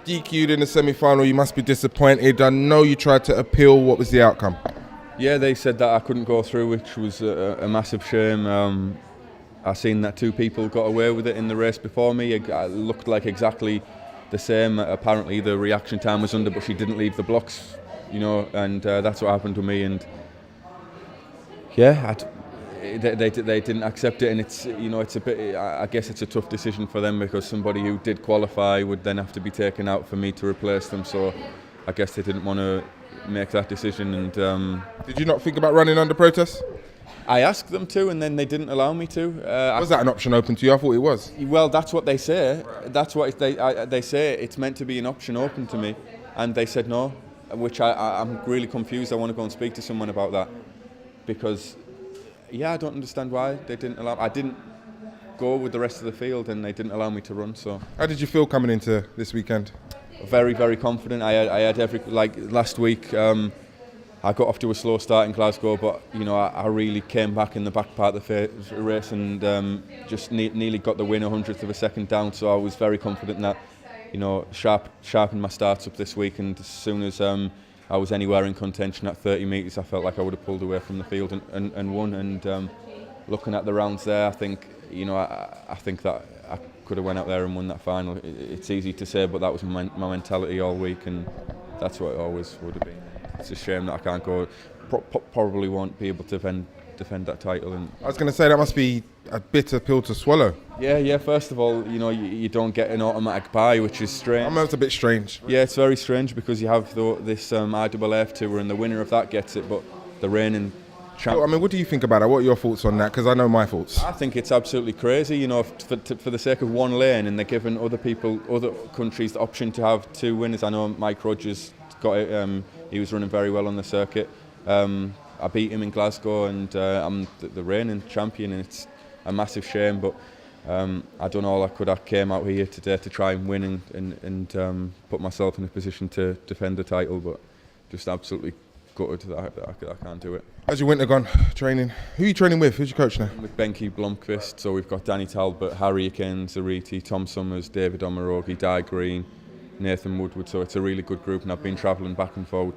DQ'd in the semi-final. You must be disappointed. I know you tried to appeal. What was the outcome? Yeah, they said that I couldn't go through, which was a massive shame. I seen that 2 people got away with it in the race before me. It looked like exactly the same. Apparently the reaction time was under, but she didn't leave the blocks, and that's what happened to me. And yeah, they didn't accept it, and it's a bit. I guess it's a tough decision for them because somebody who did qualify would then have to be taken out for me to replace them. So I guess they didn't want to make that decision. And did you not think about running under protest? I asked them to, and then they didn't allow me to. Was that an option open to you? I thought it was. Well, that's what they say. That's what they say. It's meant to be an option open to me, and they said no, which I'm really confused. I want to go and speak to someone about that because, I don't understand why they didn't allow. I didn't go with the rest of the field, and they didn't allow me to run. So, how did you feel coming into this weekend? Very, very confident. I had last week. I got off to a slow start in Glasgow, but I really came back in the back part of the race and just nearly got the win 100th of a second down. So I was very confident that sharpened my starts up this week. And as soon as I was anywhere in contention at 30 metres, I felt like I would have pulled away from the field and won. And looking at the rounds there, I think I think that I could have went out there and won that final. It's easy to say, but that was my mentality all week, and that's what it always would have been. It's a shame that I can't go. Probably won't be able to defend that title. And I was going to say that must be a bitter pill to swallow. Yeah. First of all, you don't get an automatic bye, which is strange. I know it's a bit strange. Yeah, it's very strange because you have this IAAF tour, and the winner of that gets it, but the reigning champion. I mean, what do you think about it? What are your thoughts on that? Because I know my thoughts. I think it's absolutely crazy. For the sake of one lane, and they're giving other countries the option to have 2 winners. I know Mike Rogers got it. He was running very well on the circuit. I beat him in Glasgow, and I'm the reigning champion, and it's a massive shame. But I done all I could. I came out here today to try and win and put myself in a position to defend the title, but just absolutely gutted that I can't do it. How's your winter gone training? Who are you training with? Who's your coach now? With Benke Blomqvist. So we've got Danny Talbot, Harry Akin, Zariti, Tom Summers, David Omarogi, Di Green, Nathan Woodward. So it's a really good group, and I've been travelling back and forward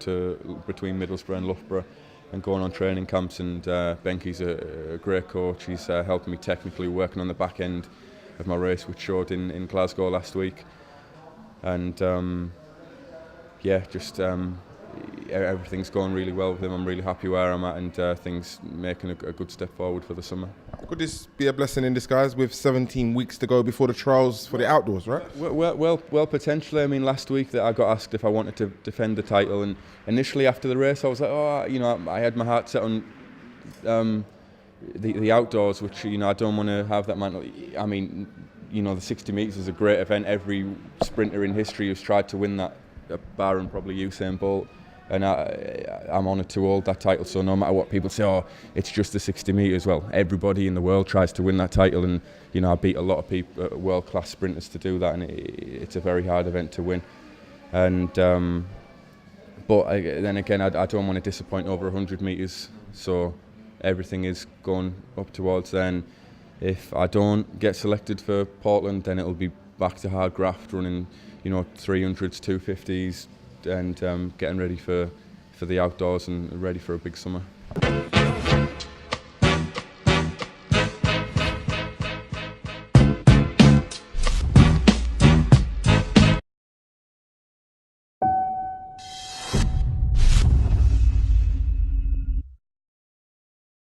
between Middlesbrough and Loughborough and going on training camps, and Benke's a great coach. He's helping me technically, working on the back end of my race, which showed in Glasgow last week. And everything's going really well with him. I'm really happy where I'm at, and things making a good step forward for the summer. Could this be a blessing in disguise with 17 weeks to go before the trials for the outdoors, right? Well, potentially. I mean, last week that I got asked if I wanted to defend the title, and initially after the race I was like, I had my heart set on the outdoors, which I don't want to have that mantle. I mean, the 60 metres is a great event. Every sprinter in history has tried to win that, barring probably Usain Bolt. And I'm honoured to hold that title. So no matter what people say, it's just the 60 metres. Well, everybody in the world tries to win that title, and I beat a lot of people, world-class sprinters, to do that, and it's a very hard event to win. And but then again, I don't want to disappoint over 100 metres. So everything is going up towards then. If I don't get selected for Portland, then it'll be back to hard graft, running 300s, 250s. And getting ready for the outdoors and ready for a big summer.